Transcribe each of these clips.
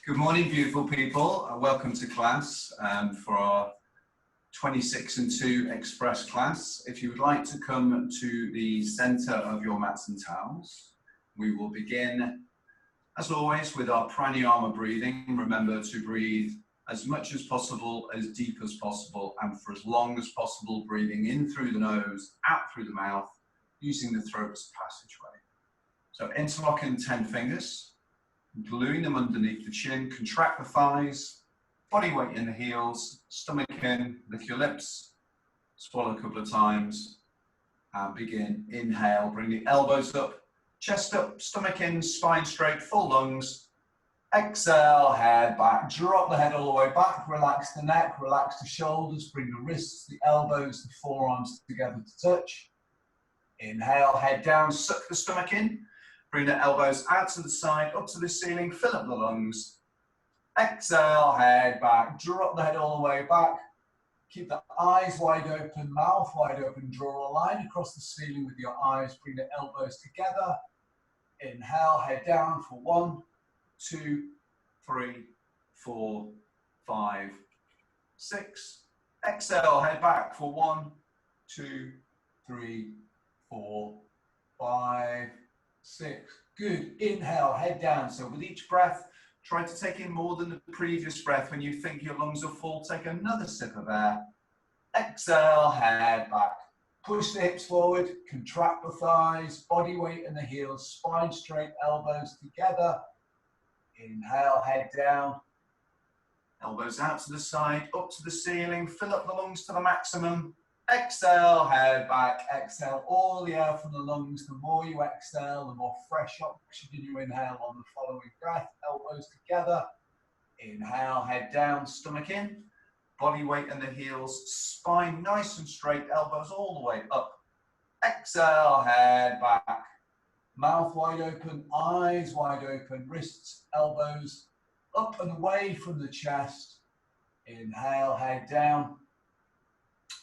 Good morning, beautiful people. Welcome to class for our 26 and 2 express class. If you would like to come to the center of your mats and towels, we will begin, as always, with our pranayama breathing. Remember to breathe as much as possible, as deep as possible, and for as long as possible, breathing in through the nose, out through the mouth, using the throat as a passageway. So interlocking 10 fingers. Gluing them underneath the chin, contract the thighs, body weight in the heels, stomach in, lick your lips, swallow a couple of times, and begin. Inhale, bring the elbows up, chest up, stomach in, spine straight, full lungs. Exhale, head back, drop the head all the way back, relax the neck, relax the shoulders, bring the wrists, the elbows, the forearms together to touch. Inhale, head down, suck the stomach in. Bring the elbows out to the side, up to the ceiling, fill up the lungs. Exhale, head back, drop the head all the way back. Keep the eyes wide open, mouth wide open. Draw a line across the ceiling with your eyes. Bring the elbows together. Inhale, head down for 1, 2, 3, 4, 5, 6. Exhale, head back for 1, 2, 3, 4, 5, 6. Good. Inhale, head down. So with each breath, try to take in more than the previous breath. When you think your lungs are full, take another sip of air. Exhale, head back. Push the hips forward, contract the thighs, body weight in the heels, spine straight, elbows together. Inhale, head down. Elbows out to the side, up to the ceiling, fill up the lungs to the maximum. Exhale, head back, exhale all the air from the lungs. The more you exhale, the more fresh oxygen you inhale on the following breath. Elbows together. Inhale, head down, stomach in. Body weight in the heels, spine nice and straight, elbows all the way up. Exhale, head back. Mouth wide open, eyes wide open, wrists, elbows up and away from the chest. Inhale, head down.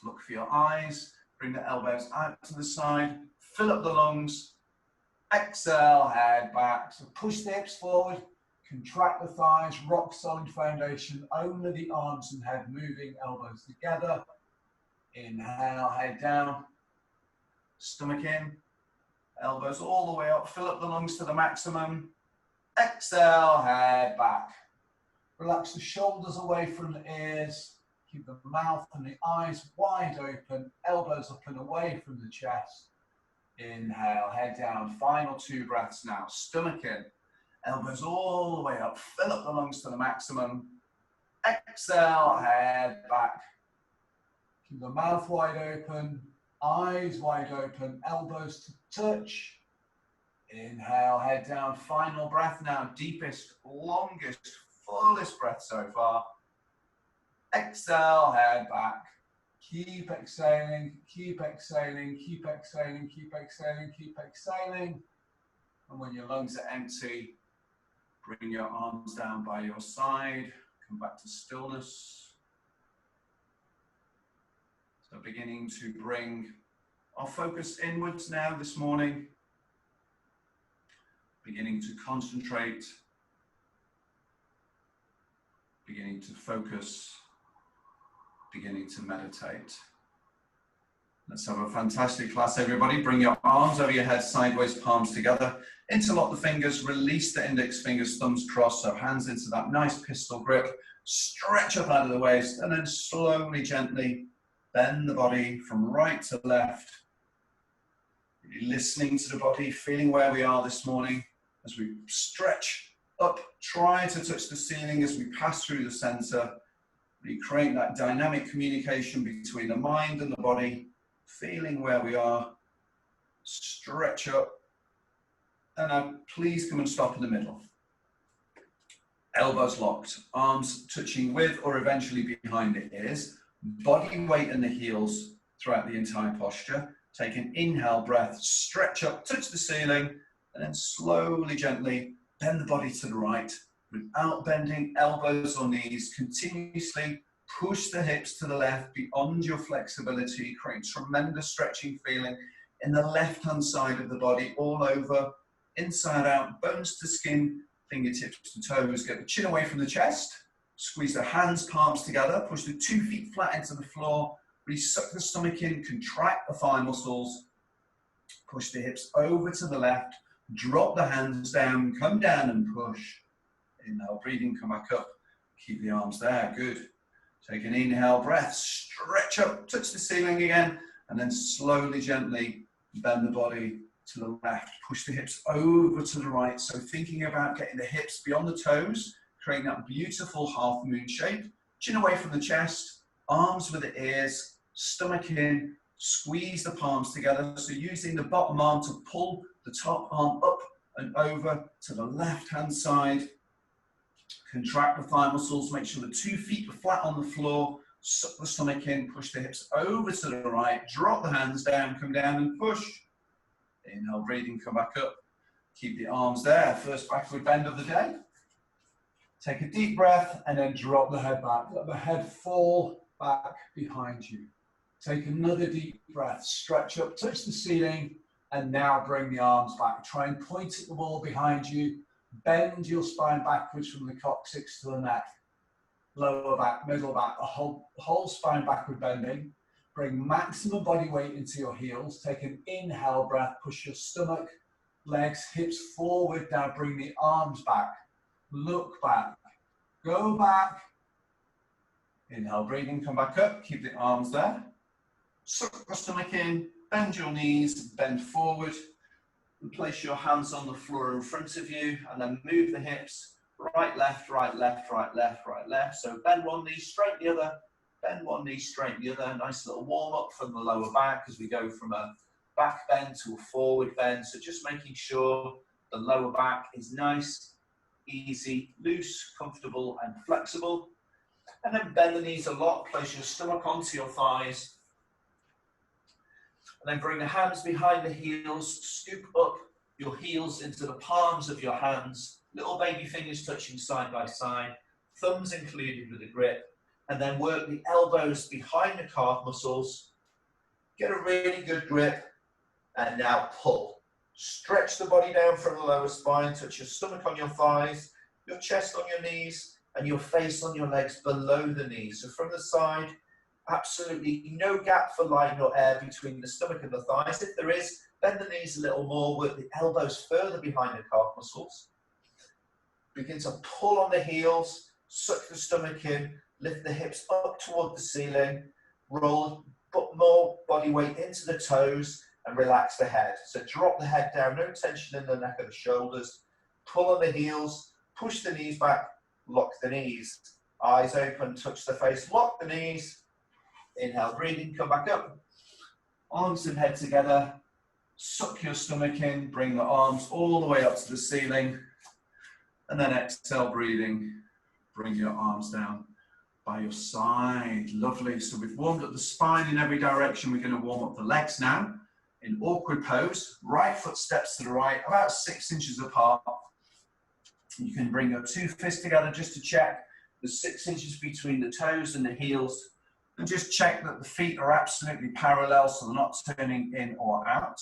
Look for your eyes, bring the elbows out to the side, fill up the lungs. Exhale, head back. So push the hips forward, contract the thighs, rock solid foundation, only the arms and head moving, elbows together. Inhale, head down, stomach in, elbows all the way up, fill up the lungs to the maximum. Exhale, head back. Relax the shoulders away from the ears. Keep the mouth and the eyes wide open, elbows up and away from the chest. Inhale, head down. Final 2 breaths now. Stomach in, elbows all the way up, fill up the lungs to the maximum. Exhale, head back. Keep the mouth wide open, eyes wide open, elbows to touch. Inhale, head down. Final breath now. Deepest, longest, fullest breath so far. Exhale, head back. Keep exhaling, keep exhaling, keep exhaling, keep exhaling, keep exhaling. And when your lungs are empty, bring your arms down by your side. Come back to stillness. So beginning to bring our focus inwards now this morning. Beginning to concentrate. Beginning to focus. Beginning to meditate. Let's have a fantastic class, everybody. Bring your arms over your head, sideways, palms together. Interlock the fingers, release the index fingers, thumbs crossed, so hands into that nice pistol grip. Stretch up out of the waist, and then slowly, gently bend the body from right to left. Really listening to the body, feeling where we are this morning as we stretch up, try to touch the ceiling as we pass through the center. We create that dynamic communication between the mind and the body, feeling where we are, stretch up, and now please come and stop in the middle. Elbows locked, arms touching with or eventually behind the ears, body weight in the heels throughout the entire posture. Take an inhale breath, stretch up, touch the ceiling, and then slowly, gently bend the body to the right. Without bending elbows or knees, continuously push the hips to the left beyond your flexibility, create tremendous stretching feeling in the left-hand side of the body, all over, inside out, bones to skin, fingertips to toes, get the chin away from the chest, squeeze the hands, palms together, push the 2 feet flat into the floor, really suck the stomach in, contract the thigh muscles, push the hips over to the left, drop the hands down, come down and push. Inhale, breathing, come back up, keep the arms there, good. Take an inhale, breath, stretch up, touch the ceiling again, and then slowly, gently bend the body to the left, push the hips over to the right. So thinking about getting the hips beyond the toes, creating that beautiful half moon shape, chin away from the chest, arms with the ears, stomach in, squeeze the palms together. So using the bottom arm to pull the top arm up and over to the left-hand side. Contract the thigh muscles, make sure the 2 feet are flat on the floor, suck the stomach in, push the hips over to the right, drop the hands down, come down and push. Inhale, breathing, come back up. Keep the arms there, first backward bend of the day. Take a deep breath and then drop the head back. Let the head fall back behind you. Take another deep breath, stretch up, touch the ceiling, and now bring the arms back. Try and point at the wall behind you. Bend your spine backwards from the coccyx to the neck. Lower back, middle back, the whole spine backward bending. Bring maximum body weight into your heels. Take an inhale breath, push your stomach, legs, hips forward. Now bring the arms back. Look back, go back. Inhale, breathing, come back up, keep the arms there. Suck the stomach in, bend your knees, bend forward. And place your hands on the floor in front of you and then move the hips, right, left, right, left, right, left, right, left. So bend one knee, straight the other, bend one knee, straight the other. Nice little warm up from the lower back as we go from a back bend to a forward bend. So just making sure the lower back is nice, easy, loose, comfortable and flexible. And then bend the knees a lot, place your stomach onto your thighs. And then bring the hands behind the heels, scoop up your heels into the palms of your hands, little baby fingers touching side by side, thumbs included with a grip, and then work the elbows behind the calf muscles. Get a really good grip, and now pull. Stretch the body down from the lower spine, touch your stomach on your thighs, your chest on your knees, and your face on your legs below the knees. So from the side, absolutely no gap for light or air between the stomach and the thighs. If there is, bend the knees a little more, work the elbows further behind the calf muscles. Begin to pull on the heels, suck the stomach in, lift the hips up toward the ceiling, roll more body weight into the toes and relax the head. So drop the head down, no tension in the neck or the shoulders. Pull on the heels, push the knees back, lock the knees. Eyes open, touch the face, lock the knees. Inhale, breathing, come back up. Arms and head together. Suck your stomach in, bring the arms all the way up to the ceiling. And then exhale, breathing. Bring your arms down by your side. Lovely. So we've warmed up the spine in every direction. We're going to warm up the legs now. In awkward pose, right foot steps to the right, about 6 inches apart. You can bring your 2 fists together just to check the 6 inches between the toes and the heels. And just check that the feet are absolutely parallel so they're not turning in or out.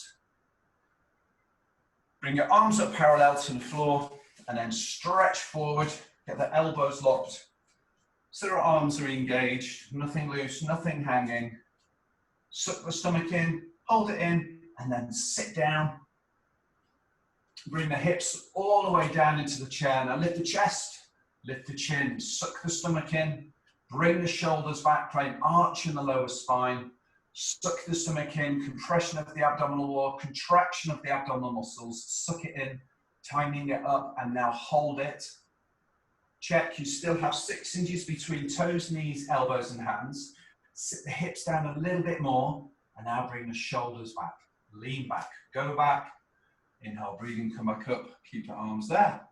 Bring your arms up parallel to the floor and then stretch forward, get the elbows locked. So your arms are engaged, nothing loose, nothing hanging. Suck the stomach in, hold it in, and then sit down. Bring the hips all the way down into the chair. Now lift the chest, lift the chin, suck the stomach in. Bring the shoulders back, create an arch in the lower spine. Suck the stomach in, compression of the abdominal wall, contraction of the abdominal muscles. Suck it in, tightening it up, and now hold it. Check, you still have 6 inches between toes, knees, elbows, and hands. Sit the hips down a little bit more, and now bring the shoulders back. Lean back, go back. Inhale, breathing, come back up. Keep the arms there.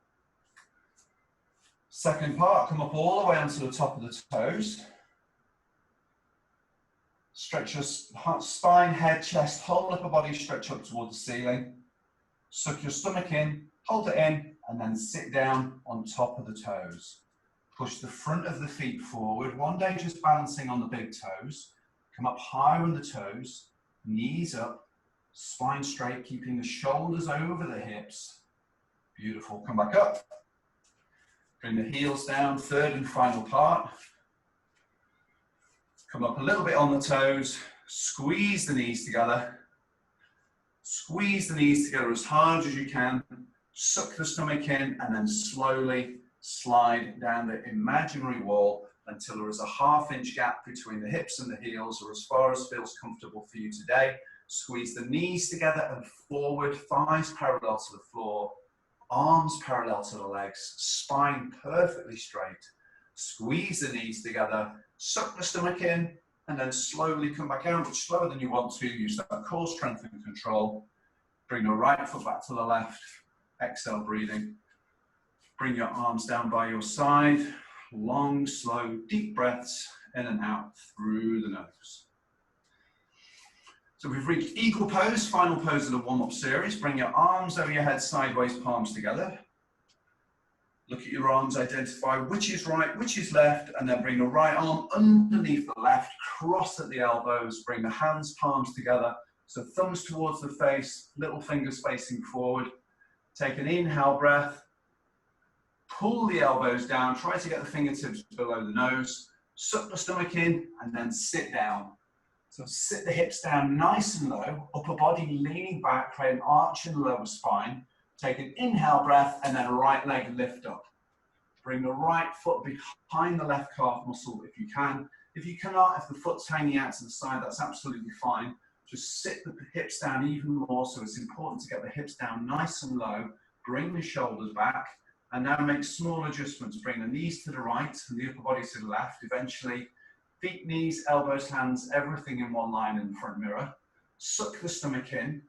Second part, come up all the way onto the top of the toes. Stretch your spine, head, chest, whole upper body stretch up toward the ceiling. Suck your stomach in, hold it in, and then sit down on top of the toes. Push the front of the feet forward. One day just balancing on the big toes. Come up higher on the toes, knees up, spine straight, keeping the shoulders over the hips. Beautiful, come back up. Bring the heels down, third and final part. Come up a little bit on the toes, squeeze the knees together. Squeeze the knees together as hard as you can. Suck the stomach in and then slowly slide down the imaginary wall until there is a ½ inch gap between the hips and the heels, or as far as feels comfortable for you today. Squeeze the knees together and forward, thighs parallel to the floor, arms parallel to the legs, spine perfectly straight. Squeeze the knees together, suck the stomach in, and then slowly come back out, much slower than you want to. Use that core strength and control. Bring the right foot back to the left. Exhale, breathing. Bring your arms down by your side. Long, slow, deep breaths in and out through the nose. So we've reached eagle pose, final pose of the warm-up series. Bring your arms over your head, sideways, palms together. Look at your arms, identify which is right, which is left, and then bring the right arm underneath the left, cross at the elbows, bring the hands, palms together. So thumbs towards the face, little fingers facing forward. Take an inhale breath. Pull the elbows down, try to get the fingertips below the nose. Suck the stomach in, and then sit down. So sit the hips down nice and low, upper body leaning back, create an arch in the lower spine. Take an inhale breath, and then right leg lift up. Bring the right foot behind the left calf muscle if you can. If you cannot, if the foot's hanging out to the side, that's absolutely fine. Just sit the hips down even more, so it's important to get the hips down nice and low. Bring the shoulders back, and now make small adjustments. Bring the knees to the right and the upper body to the left. Eventually, feet, knees, elbows, hands, everything in one line in the front mirror. Suck the stomach in,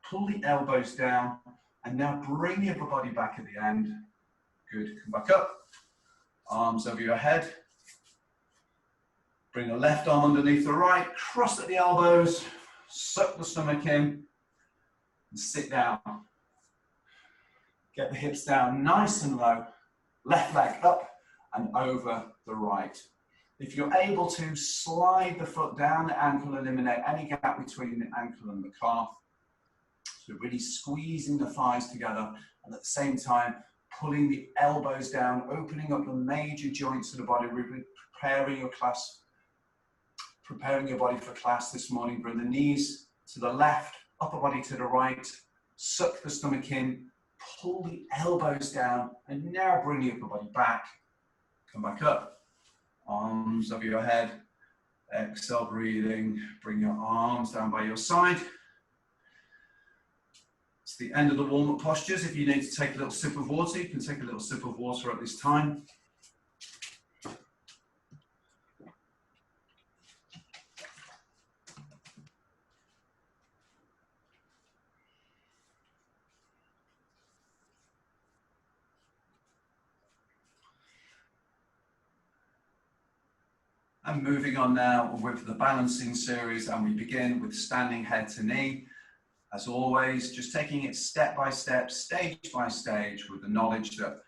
pull the elbows down, and now bring the upper body back at the end. Good, come back up. Arms over your head. Bring the left arm underneath the right, cross at the elbows, suck the stomach in, and sit down. Get the hips down nice and low, left leg up and over the right. If you're able to, slide the foot down the ankle, eliminate any gap between the ankle and the calf. So really squeezing the thighs together, and at the same time, pulling the elbows down, opening up the major joints of the body, really preparing your body for class this morning. Bring the knees to the left, upper body to the right, suck the stomach in, pull the elbows down, and now bring the upper body back. Come back up. Arms over your head. Exhale, breathing. Bring your arms down by your side. It's the end of the warm-up postures. If you need to take a little sip of water, you can take a little sip of water at this time. And moving on now with the balancing series, and we begin with standing head to knee. As always, just taking it step by step, stage by stage, with the knowledge that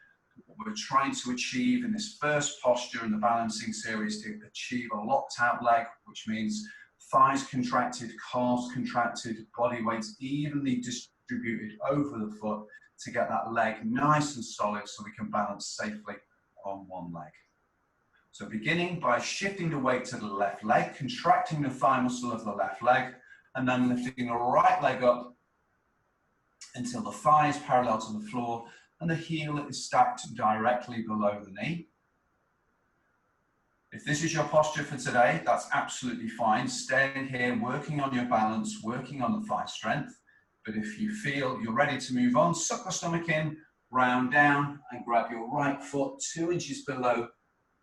what we're trying to achieve in this first posture in the balancing series to achieve a locked out leg, which means thighs contracted, calves contracted, body weight evenly distributed over the foot to get that leg nice and solid so we can balance safely on one leg. So beginning by shifting the weight to the left leg, contracting the thigh muscle of the left leg, and then lifting the right leg up until the thigh is parallel to the floor and the heel is stacked directly below the knee. If this is your posture for today, that's absolutely fine. Staying here, working on your balance, working on the thigh strength. But if you feel you're ready to move on, suck the stomach in, round down, and grab your right foot 2 inches below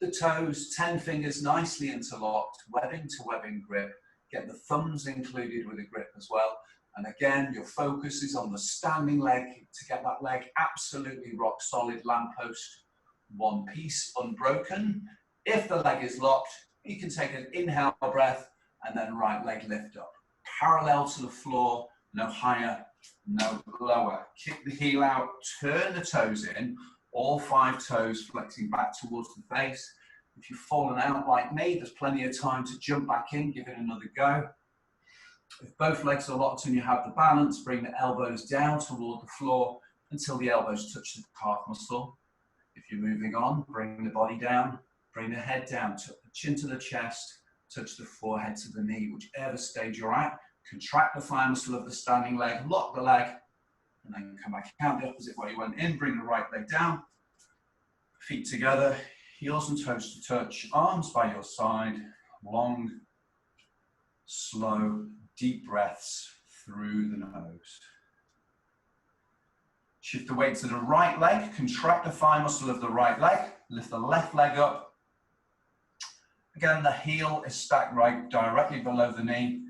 the toes, 10 fingers nicely interlocked, webbing to webbing grip. Get the thumbs included with a grip as well. And again, your focus is on the standing leg to get that leg absolutely rock solid, lamppost, one piece, unbroken. If the leg is locked, you can take an inhale breath and then right leg lift up. Parallel to the floor, no higher, no lower. Kick the heel out, turn the toes in, all 5 toes flexing back towards the face. If you've fallen out like me, there's plenty of time to jump back in, give it another go. If both legs are locked and you have the balance, bring the elbows down toward the floor until the elbows touch the calf muscle. If you're moving on, bring the body down, bring the head down, tuck the chin to the chest, touch the forehead to the knee, whichever stage you're at. Contract the thigh muscle of the standing leg, lock the leg, and then come back out the opposite way you went in. Bring the right leg down, feet together, heels and toes to touch, arms by your side, long, slow, deep breaths through the nose. Shift the weight to the right leg, contract the thigh muscle of the right leg, lift the left leg up. Again, the heel is stacked right directly below the knee.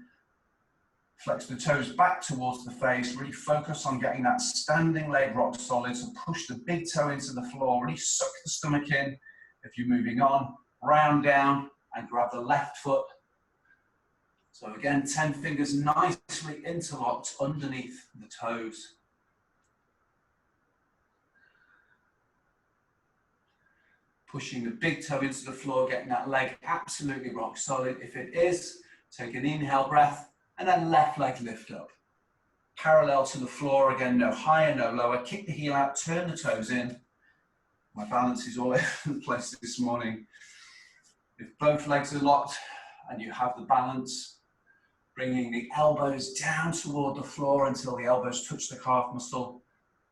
Flex the toes back towards the face, really focus on getting that standing leg rock solid, so push the big toe into the floor, really suck the stomach in. If you're moving on, round down and grab the left foot. So again, 10 fingers nicely interlocked underneath the toes. Pushing the big toe into the floor, getting that leg absolutely rock solid. If it is, take an inhale breath and then left leg lift up. Parallel to the floor, again, no higher, no lower. Kick the heel out, turn the toes in. My balance is all over the place this morning. If both legs are locked and you have the balance, bringing the elbows down toward the floor until the elbows touch the calf muscle.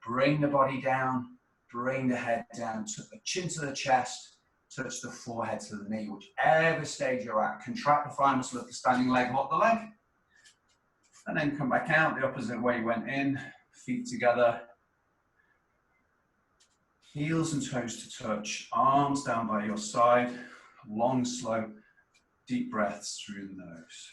Bring the body down, bring the head down, tuck the chin to the chest, touch the forehead to the knee, whichever stage you're at. Contract the thigh muscle of the standing leg, lock the leg. And then come back out the opposite way you went in, feet together. Heels and toes to touch, arms down by your side, long, slow, deep breaths through the nose.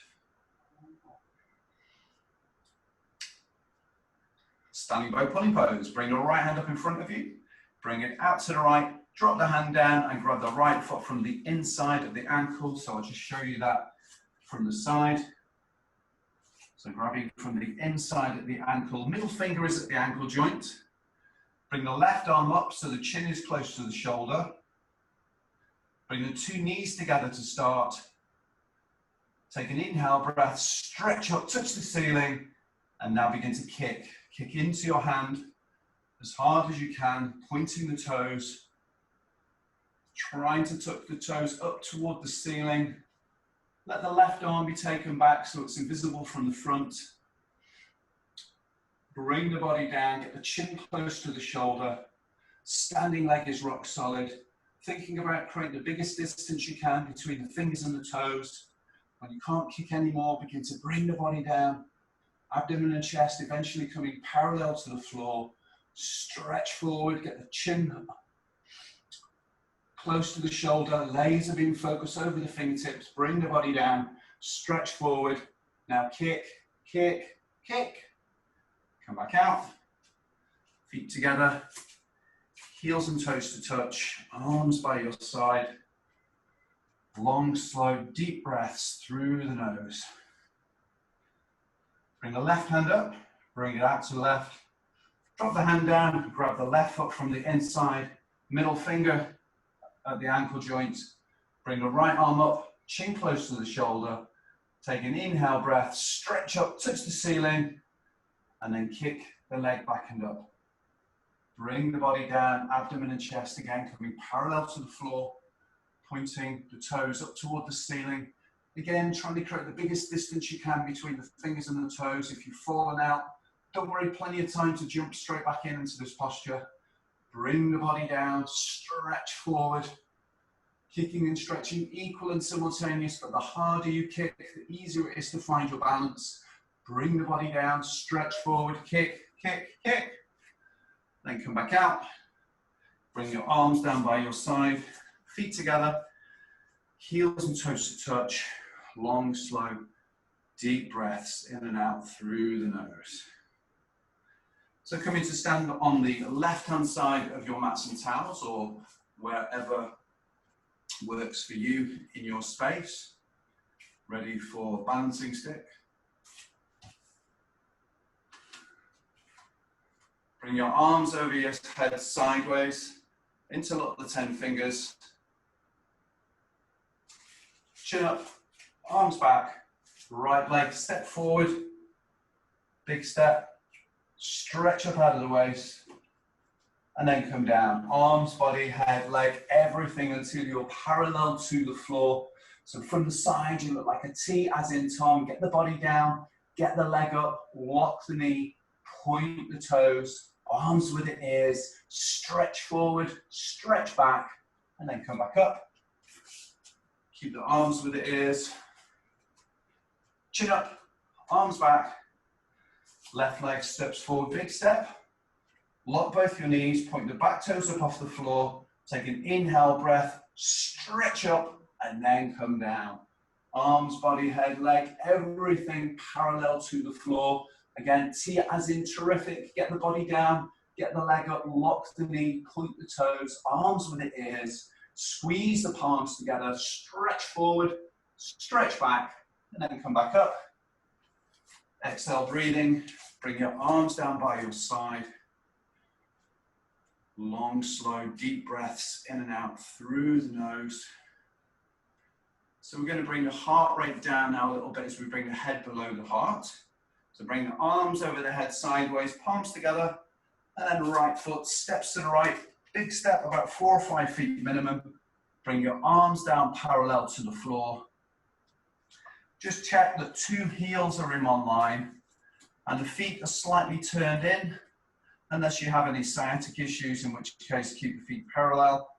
Standing bow pulling pose, bring your right hand up in front of you, bring it out to the right, drop the hand down and grab the right foot from the inside of the ankle. So I'll just show you that from the side. So grabbing from the inside of the ankle, middle finger is at the ankle joint. Bring the left arm up so the chin is close to the shoulder. Bring the two knees together to start. Take an inhale breath, stretch up, touch the ceiling, and now begin to kick. Kick into your hand as hard as you can, pointing the toes, trying to tuck the toes up toward the ceiling. Let the left arm be taken back so it's invisible from the front. Bring the body down, get the chin close to the shoulder. Standing leg is rock solid. Thinking about creating the biggest distance you can between the fingers and the toes. When you can't kick anymore, begin to bring the body down. Abdomen and chest eventually coming parallel to the floor. Stretch forward, get the chin close to the shoulder, laser beam focus over the fingertips, bring the body down, stretch forward. Now kick, kick, kick. Come back out, feet together, heels and toes to touch, arms by your side. Long, slow, deep breaths through the nose. Bring the left hand up, bring it out to the left. Drop the hand down, grab the left foot from the inside, middle finger at the ankle joint. Bring the right arm up, chin close to the shoulder. Take an inhale breath, stretch up, touch the ceiling, and then kick the leg back and up. Bring the body down, abdomen and chest again, coming parallel to the floor, pointing the toes up toward the ceiling. Again, trying to create the biggest distance you can between the fingers and the toes. If you've fallen out, don't worry, plenty of time to jump straight back into this posture. Bring the body down, stretch forward. Kicking and stretching equal and simultaneous, but the harder you kick, the easier it is to find your balance. Bring the body down, stretch forward, kick, kick, kick. Then come back out. Bring your arms down by your side, feet together, heels and toes to touch. Long, slow, deep breaths in and out through the nose. So coming to stand on the left-hand side of your mats and towels, or wherever works for you in your space. Ready for balancing stick. Bring your arms over your head sideways, interlock the 10 fingers. Chin up, arms back, right leg step forward, big step, stretch up out of the waist. and then come down. Arms, body, head, leg, everything until you're parallel to the floor. So from the side, you look like a T, as in Tom. Get the body down, get the leg up, lock the knee, point the toes, arms with the ears, stretch forward, stretch back, and then come back up. Keep the arms with the ears. Chin up, arms back. Left leg steps forward, big step. Lock both your knees, point the back toes up off the floor. Take an inhale breath, stretch up, and then come down. Arms, body, head, leg, everything parallel to the floor. Again, T as in terrific. Get the body down, get the leg up, lock the knee, point the toes, arms with the ears. Squeeze the palms together, stretch forward, stretch back, and then come back up. Exhale, breathing. Bring your arms down by your side. Long, slow, deep breaths in and out through the nose. So we're going to bring the heart rate down now a little bit as we bring the head below the heart. So bring the arms over the head sideways, palms together, and then right foot steps to the right. Big step, about 4 or 5 feet minimum. Bring your arms down parallel to the floor. Just check that 2 heels are in one line and the feet are slightly turned in, unless you have any sciatic issues, in which case keep the feet parallel.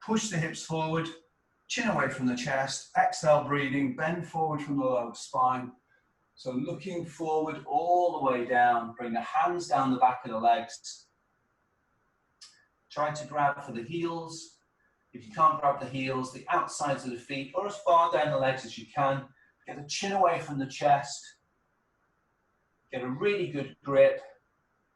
Push the hips forward, chin away from the chest, exhale, breathing, bend forward from the lower spine. So looking forward all the way down, bring the hands down the back of the legs. Try to grab for the heels. If you can't grab the heels, the outsides of the feet, or as far down the legs as you can. Get the chin away from the chest. Get a really good grip.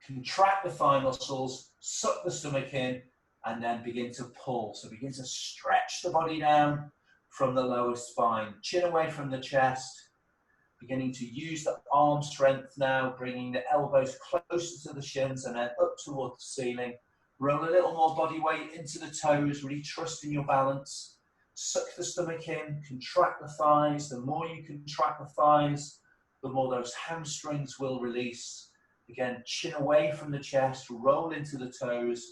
Contract the thigh muscles, suck the stomach in, and then begin to pull. So begin to stretch the body down from the lower spine. Chin away from the chest. Beginning to use the arm strength now, bringing the elbows closer to the shins and then up towards the ceiling. Roll a little more body weight into the toes, really trust in your balance. Suck the stomach in, contract the thighs. The more you contract the thighs, the more those hamstrings will release. Again, chin away from the chest, roll into the toes,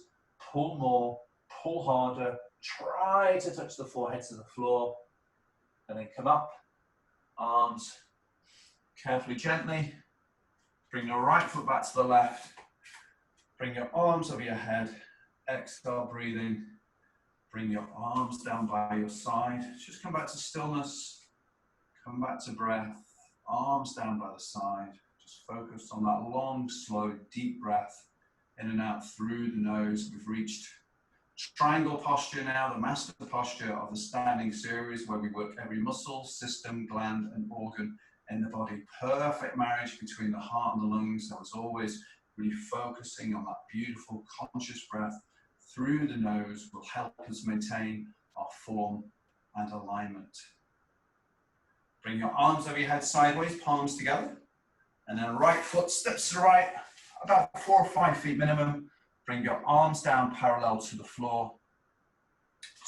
pull more, pull harder, try to touch the forehead to the floor, and then come up, arms, carefully, gently, bring your right foot back to the left, bring your arms over your head, exhale, breathing, bring your arms down by your side, just come back to stillness, come back to breath, arms down by the side, just focus on that long, slow, deep breath in and out through the nose. We've reached triangle posture now, the master posture of the standing series, where we work every muscle, system, gland, and organ in the body. Perfect marriage between the heart and the lungs. So as always, really focusing on that beautiful conscious breath through the nose will help us maintain our form and alignment. Bring your arms over your head sideways, palms together, and then right foot steps to the right, about 4 or 5 feet minimum. Bring your arms down parallel to the floor.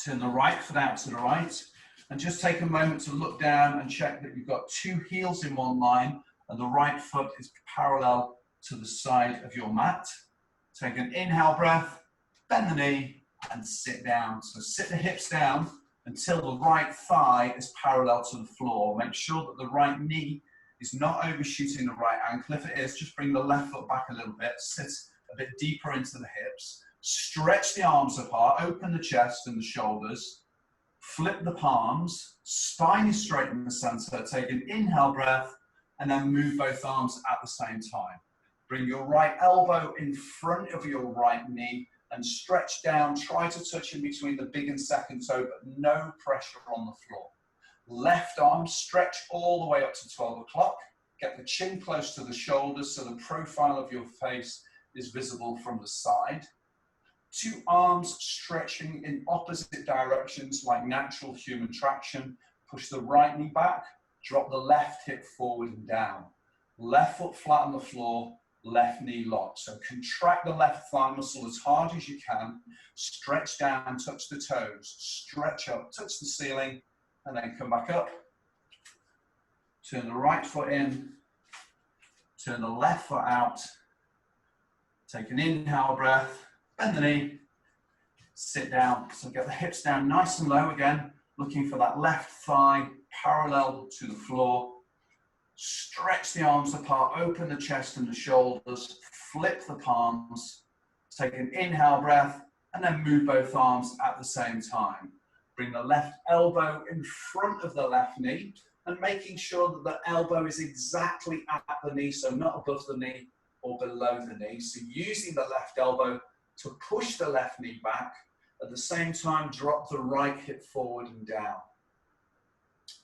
Turn the right foot out to the right, and just take a moment to look down and check that you've got 2 heels in one line, and the right foot is parallel to the side of your mat. Take an inhale breath, bend the knee, and sit down. So sit the hips down until the right thigh is parallel to the floor. Make sure that the right knee is not overshooting the right ankle. If it is, just bring the left foot back a little bit, sit a bit deeper into the hips, stretch the arms apart, open the chest and the shoulders, flip the palms, spine is straight in the center, take an inhale breath, and then move both arms at the same time. Bring your right elbow in front of your right knee and stretch down, try to touch in between the big and second toe, but no pressure on the floor. Left arm, stretch all the way up to 12 o'clock. Get the chin close to the shoulders so the profile of your face is visible from the side. 2 arms stretching in opposite directions like natural human traction. Push the right knee back, drop the left hip forward and down. Left foot flat on the floor, left knee locked. So contract the left thigh muscle as hard as you can. Stretch down, touch the toes. Stretch up, touch the ceiling, and then come back up. Turn the right foot in. Turn the left foot out. Take an inhale breath. bend the knee, sit down. So get the hips down nice and low again, looking for that left thigh parallel to the floor. Stretch the arms apart, open the chest and the shoulders, flip the palms, take an inhale breath, and then move both arms at the same time. Bring the left elbow in front of the left knee and making sure that the elbow is exactly at the knee, so not above the knee or below the knee. So using the left elbow to push the left knee back, at the same time drop the right hip forward and down.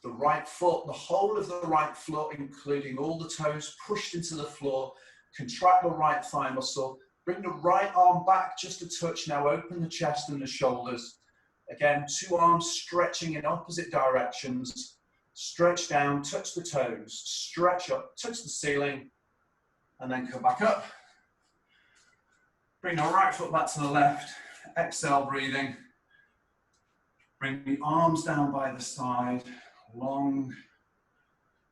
The right foot, the whole of the right foot, including all the toes, pushed into the floor. Contract the right thigh muscle. Bring the right arm back just a touch. Now open the chest and the shoulders. Again, two arms stretching in opposite directions. Stretch down, touch the toes. Stretch up, touch the ceiling, and then come back up. Bring the right foot back to the left. Exhale, breathing. Bring the arms down by the side. Long,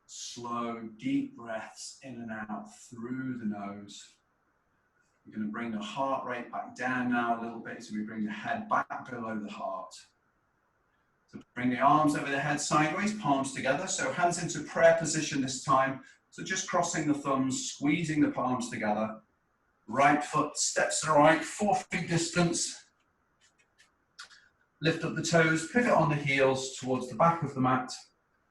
slow, deep breaths in and out through the nose. We're going to bring the heart rate back down now a little bit, so we bring the head back below the heart. So bring the arms over the head sideways, palms together. So hands into prayer position this time. So just crossing the thumbs, squeezing the palms together. Right foot steps to the right, 4 feet distance. Lift up the toes, pivot on the heels towards the back of the mat.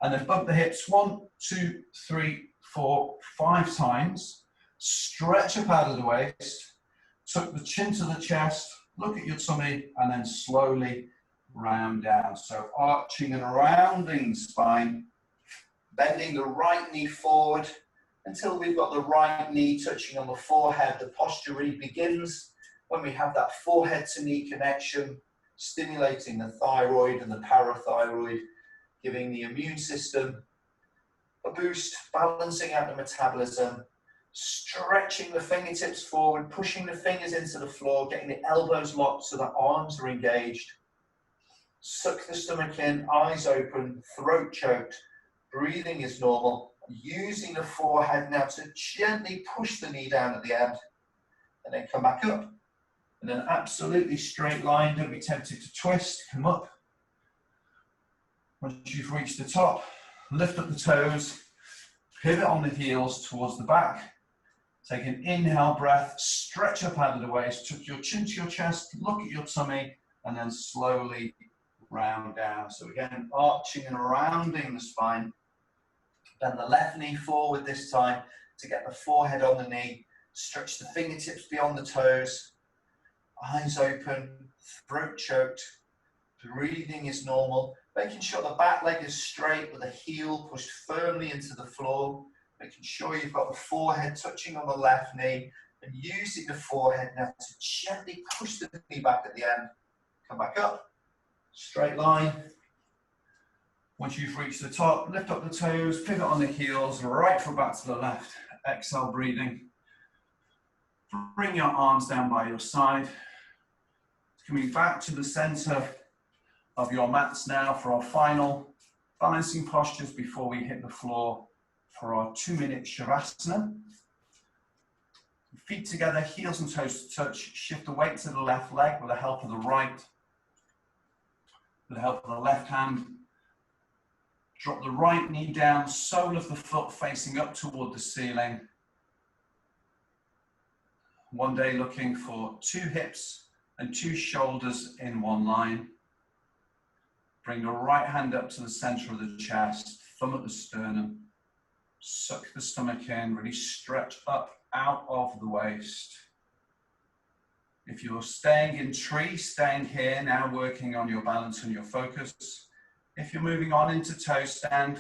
And then bump the hips 1, 2, 3, 4, 5 times. Stretch up out of the waist. Tuck the chin to the chest. Look at your tummy and then slowly round down. So arching and rounding the spine. Bending the right knee forward until we've got the right knee touching on the forehead. The posture really begins when we have that forehead to knee connection, stimulating the thyroid and the parathyroid, giving the immune system a boost, balancing out the metabolism, stretching the fingertips forward, pushing the fingers into the floor, getting the elbows locked so the arms are engaged. Suck the stomach in, eyes open, throat choked. Breathing is normal. Using the forehead now to gently push the knee down at the end, and then come back up. And then absolutely straight line, don't be tempted to twist, come up. Once you've reached the top, lift up the toes, pivot on the heels towards the back. Take an inhale breath, stretch up out of the waist, tuck your chin to your chest, look at your tummy, and then slowly round down. So again, arching and rounding the spine. Bend the left knee forward this time to get the forehead on the knee. Stretch the fingertips beyond the toes. Eyes open, throat choked. Breathing is normal. Making sure the back leg is straight with the heel pushed firmly into the floor. Making sure you've got the forehead touching on the left knee. And using the forehead now to gently push the knee back at the end. Come back up. Straight line. Once you've reached the top, lift up the toes, pivot on the heels, right foot back to the left. Exhale, breathing. Bring your arms down by your side. Coming back to the center of your mats now for our final balancing postures before we hit the floor for our 2-minute Shavasana. Feet together, heels and toes to touch. Shift the weight to the left leg with the help of the right. With the help of the left hand. Drop the right knee down, sole of the foot facing up toward the ceiling. One day looking for 2 hips and 2 shoulders in one line. Bring the right hand up to the center of the chest, thumb at the sternum. Suck the stomach in, really stretch up out of the waist. If you're staying in tree, staying here, now working on your balance and your focus. If you're moving on into toe stand,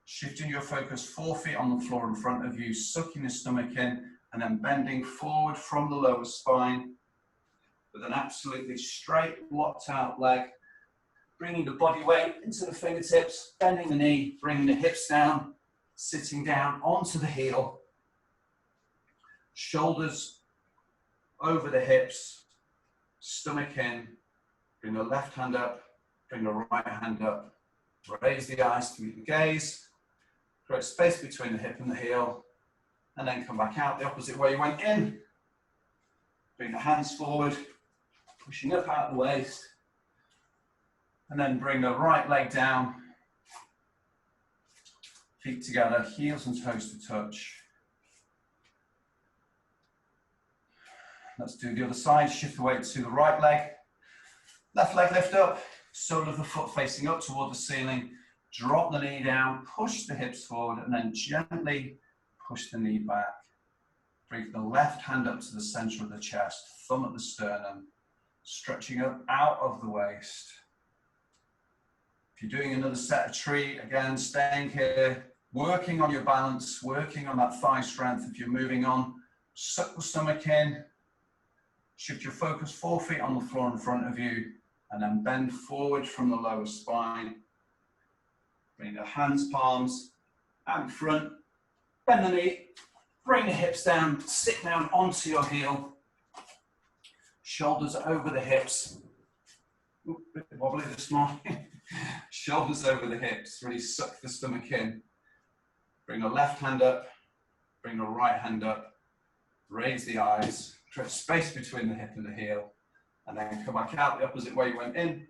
shifting your focus 4 feet on the floor in front of you, sucking the stomach in, and then bending forward from the lower spine with an absolutely straight, locked out leg. Bringing the body weight into the fingertips, bending the knee, bringing the hips down, sitting down onto the heel. Shoulders over the hips, stomach in, bring the left hand up, bring the right hand up, raise the eyes to meet the gaze, create space between the hip and the heel, and then come back out the opposite way you went in. Bring the hands forward, pushing up out of the waist. And then bring the right leg down. Feet together, heels and toes to touch. Let's do the other side. Shift the weight to the right leg. Left leg lift up. Sole of the foot facing up toward the ceiling. Drop the knee down. Push the hips forward and then gently push the knee back. Bring the left hand up to the center of the chest. Thumb at the sternum. Stretching up out of the waist. If you're doing another set of tree, again, staying here. Working on your balance. Working on that thigh strength. If you're moving on, suck the stomach in. Shift your focus 4 feet on the floor in front of you and then bend forward from the lower spine. Bring the hands, palms out in front, bend the knee, bring the hips down, sit down onto your heel, shoulders over the hips. Ooh, a bit wobbly this morning. Shoulders over the hips, really suck the stomach in. Bring the left hand up, bring the right hand up, raise the eyes. Create space between the hip and the heel, and then come back out the opposite way you went in.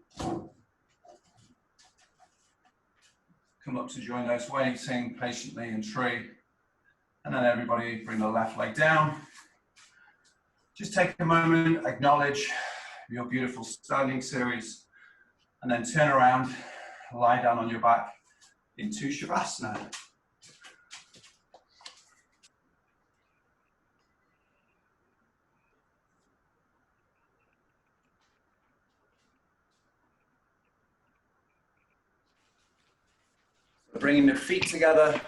Come up to join those waiting patiently in tree. And then everybody bring the left leg down. Just take a moment, acknowledge your beautiful standing series, and then turn around, lie down on your back into Shavasana. Bringing the feet together.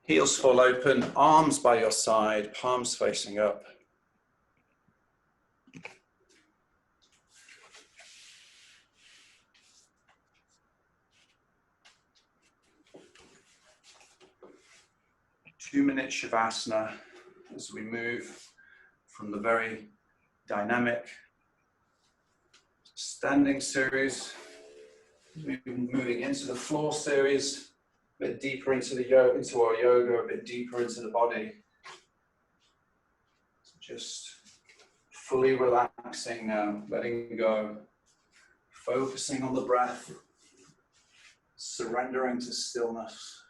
Heels fall open, arms by your side, palms facing up. Two-minute Shavasana as we move from the very dynamic standing series, moving into the floor series, a bit deeper into our yoga, a bit deeper into the body. Just fully relaxing now, letting go, focusing on the breath, surrendering to stillness.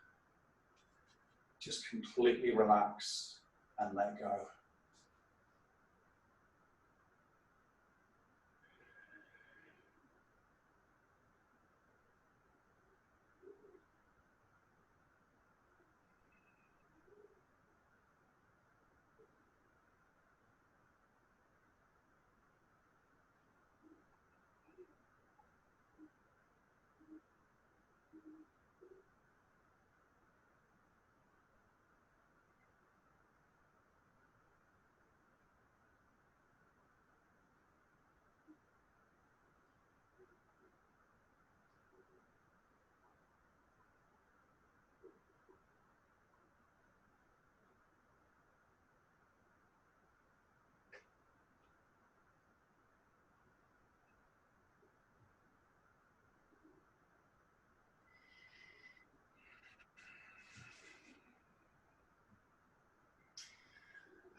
Just completely relax and let go.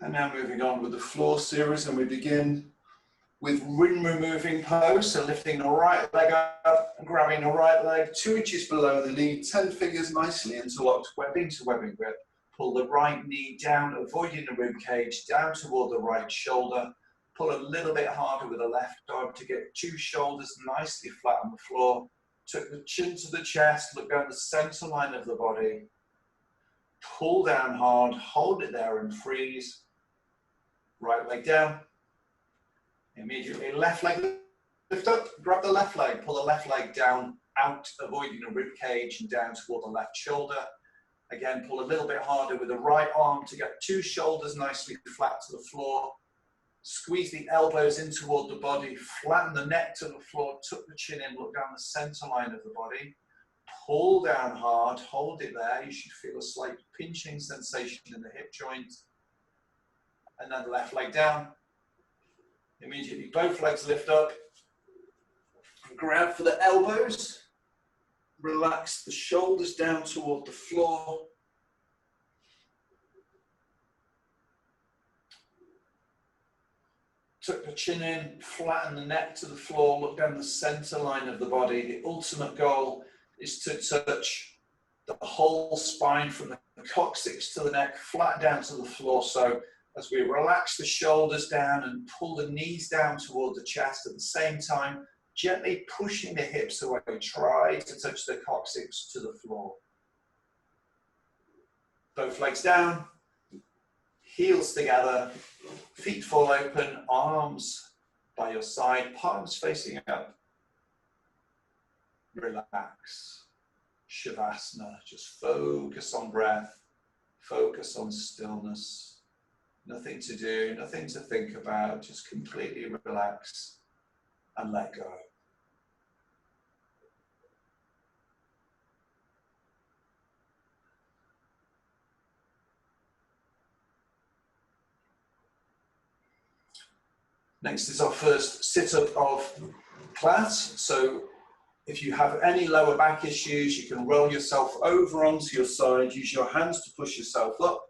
And now moving on with the floor series, and we begin with rim removing pose. So lifting the right leg up and grabbing the right leg 2 inches below the knee, 10 fingers nicely interlocked, webbing to webbing grip. Pull the right knee down, avoiding the rib cage, down toward the right shoulder. Pull a little bit harder with the left arm to get 2 shoulders nicely flat on the floor. Tuck the chin to the chest, look down the center line of the body. Pull down hard, hold it there and freeze. Right leg down. Immediately left leg lift up, grab the left leg, pull the left leg down, out, avoiding the rib cage and down toward the left shoulder. Again, pull a little bit harder with the right arm to get 2 shoulders nicely flat to the floor. Squeeze the elbows in toward the body, flatten the neck to the floor, tuck the chin in, look down the center line of the body. Pull down hard, hold it there. You should feel a slight pinching sensation in the hip joint. And then the left leg down. Immediately both legs lift up. Grab for the elbows. Relax the shoulders down toward the floor. chin in, flatten the neck to the floor, look down the center line of the body. The ultimate goal is to touch the whole spine from the coccyx to the neck, flat down to the floor. So as we relax the shoulders down and pull the knees down toward the chest, at the same time, gently pushing the hips away, try to touch the coccyx to the floor. Both legs down, heels together, feet fall open, arms by your side, palms facing up. Relax. Shavasana, just focus on breath, focus on stillness. Nothing to do, nothing to think about, just completely relax and let go. Next is our first sit-up of class. So if you have any lower back issues, you can roll yourself over onto your side, use your hands to push yourself up.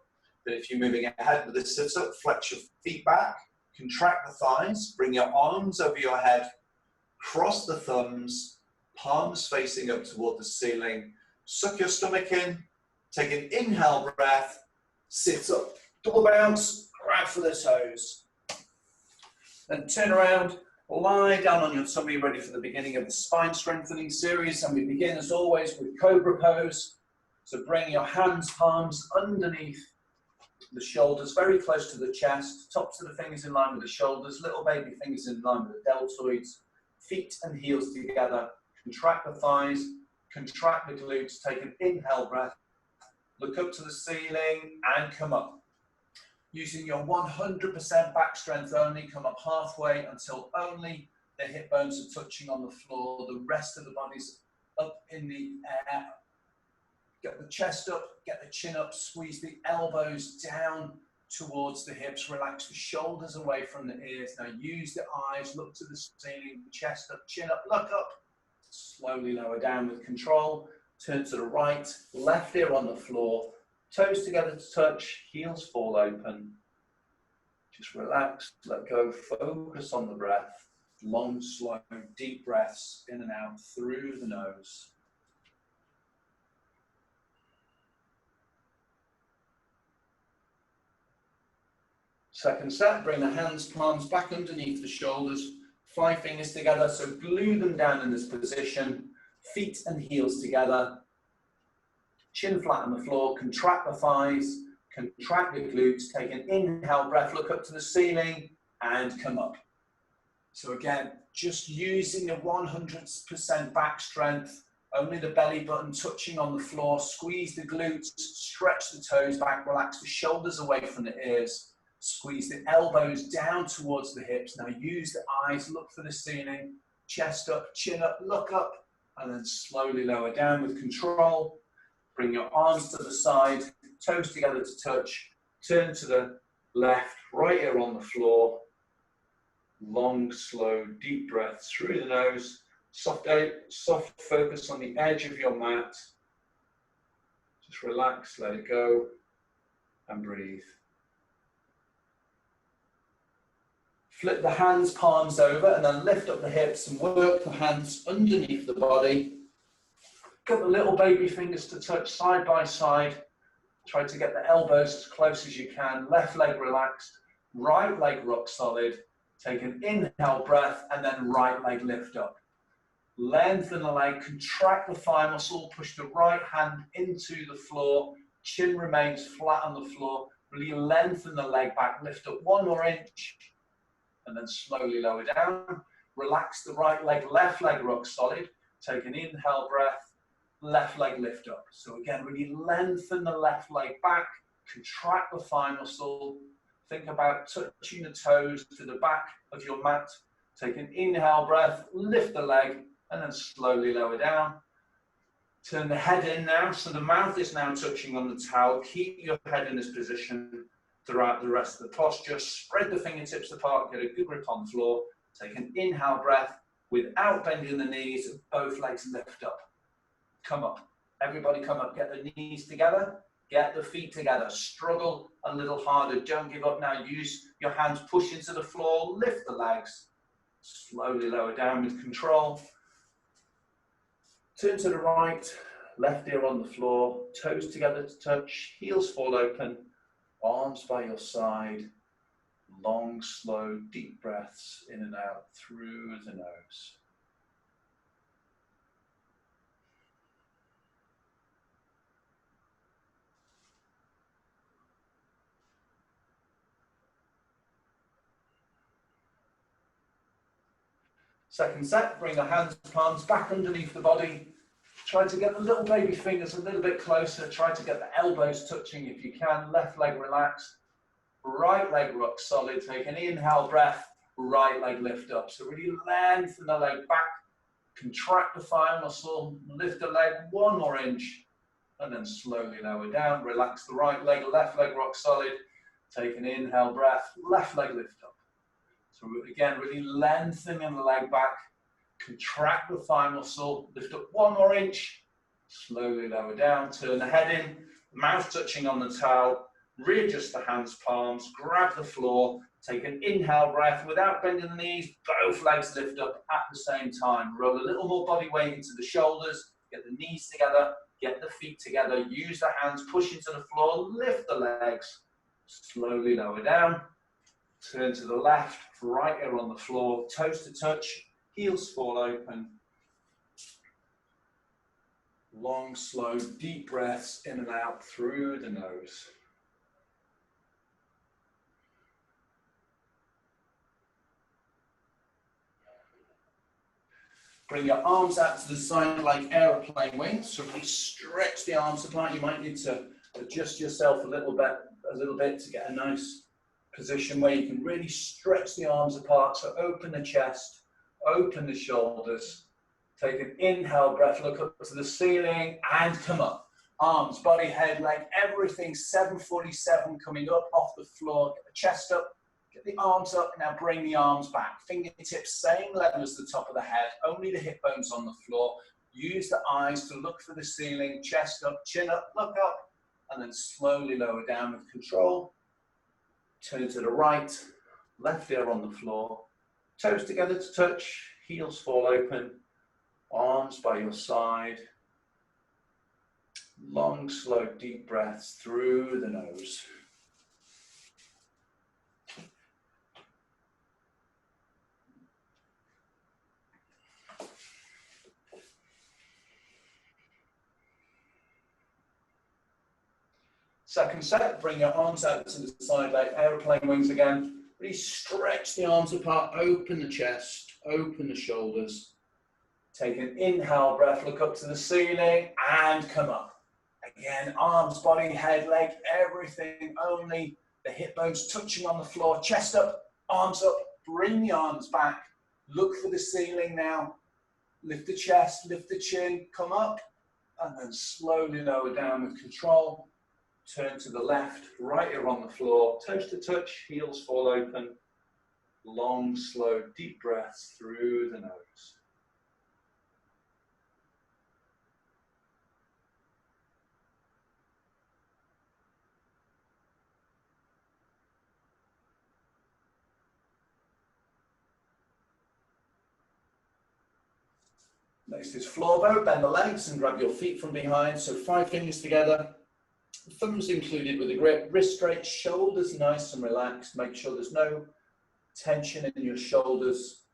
But if you're moving ahead with this sit-up, flex your feet back, contract the thighs, bring your arms over your head, cross the thumbs, palms facing up toward the ceiling, suck your stomach in, take an inhale breath, sit up, double bounce, grab for the toes. Then turn around, lie down on your tummy, ready for the beginning of the spine strengthening series. And we begin as always with cobra pose. So bring your hands, palms underneath the shoulders, very close to the chest, tops of the fingers in line with the shoulders, little baby fingers in line with the deltoids, feet and heels together. Contract the thighs, contract the glutes, take an inhale breath, look up to the ceiling and come up. Using your 100% back strength only, come up halfway until only the hip bones are touching on the floor. The rest of the body's up in the air. Get the chest up, get the chin up, squeeze the elbows down towards the hips, relax the shoulders away from the ears. Now use the eyes, look to the ceiling, chest up, chin up, look up. Slowly lower down with control. Turn to the right, left ear on the floor. Toes together to touch, heels fall open. Just relax, let go, focus on the breath. Long, slow, deep breaths in and out through the nose. Second set, bring the hands, palms back underneath the shoulders. 5 fingers together, so glue them down in this position. Feet and heels together. Chin flat on the floor, contract the thighs, contract the glutes, take an inhale breath, look up to the ceiling and come up. So again, just using a 100% back strength, only the belly button touching on the floor, squeeze the glutes, stretch the toes back, relax the shoulders away from the ears, squeeze the elbows down towards the hips. Now use the eyes, look for the ceiling, chest up, chin up, look up, and then slowly lower down with control. Bring your arms to the side, toes together to touch, turn to the left, right ear on the floor. Long, slow, deep breaths through the nose. Soft focus on the edge of your mat. Just relax, let it go, and breathe. Flip the hands, palms over, and then lift up the hips and work the hands underneath the body. Get the little baby fingers to touch side by side. Try to get the elbows as close as you can. Left leg relaxed, right leg rock solid. Take an inhale breath and then right leg lift up. Lengthen the leg, contract the thigh muscle, push the right hand into the floor. Chin remains flat on the floor. Really lengthen the leg back, lift up 1 more inch and then slowly lower down. Relax the right leg, left leg rock solid. Take an inhale breath. Left leg lift up. So again, really lengthen the left leg back, contract the thigh muscle. Think about touching the toes to the back of your mat. Take an inhale breath, lift the leg, and then slowly lower down. Turn the head in now, so the mouth is now touching on the towel. Keep your head in this position throughout the rest of the posture. Spread the fingertips apart, get a good grip on the floor. Take an inhale breath without bending the knees, both legs lift up. Come up. Everybody come up, get the knees together. Get the feet together. Struggle a little harder. Don't give up now. Use your hands, push into the floor, lift the legs. Slowly lower down with control. Turn to the right, left ear on the floor, toes together to touch, heels fall open, arms by your side. Long, slow, deep breaths in and out through the nose. Second set, bring the hands, palms back underneath the body. Try to get the little baby fingers a little bit closer. Try to get the elbows touching if you can. Left leg relaxed. Right leg rock solid. Take an inhale breath. Right leg lift up. So really lengthen the leg back. Contract the thigh muscle. Lift the leg 1 more inch. And then slowly lower down. Relax the right leg. Left leg rock solid. Take an inhale breath. Left leg lift up. So again, really lengthening the leg back, contract the thigh muscle, lift up 1 more inch, slowly lower down, turn the head in, mouth touching on the towel, readjust the hands, palms, grab the floor, take an inhale breath without bending the knees, both legs lift up at the same time. Roll a little more body weight into the shoulders, get the knees together, get the feet together, use the hands, push into the floor, lift the legs, slowly lower down. Turn to the left, right ear on the floor, toes to touch, heels fall open. Long, slow, deep breaths in and out through the nose. Bring your arms out to the side like aeroplane wings. So really stretch the arms apart. You might need to adjust yourself a little bit to get a nice position where you can really stretch the arms apart. So open the chest, open the shoulders. Take an inhale breath, look up to the ceiling and come up. Arms, body, head, leg, everything 747 coming up off the floor. Get the chest up, get the arms up. Now bring the arms back. Fingertips same level as the top of the head, only the hip bones on the floor. Use the eyes to look for the ceiling, chest up, chin up, look up, and then slowly lower down with control. Turn to the right, left ear on the floor, toes together to touch, heels fall open, arms by your side. Long, slow, deep breaths through the nose. Second set, bring your arms out to the side like aeroplane wings again. Really stretch the arms apart, open the chest, open the shoulders. Take an inhale breath, look up to the ceiling and come up. Again, arms, body, head, leg, everything, only the hip bones touching on the floor. Chest up, arms up, bring the arms back. Look for the ceiling now. Lift the chest, lift the chin, come up, and then slowly lower down with control. Turn to the left, right ear on the floor, toes to touch, heels fall open. Long, slow, deep breaths through the nose. Next is floor bow. Bend the legs and grab your feet from behind. So 5 fingers together. Thumbs included with a grip. Wrist straight, shoulders nice and relaxed. Make sure there's no tension in your shoulders.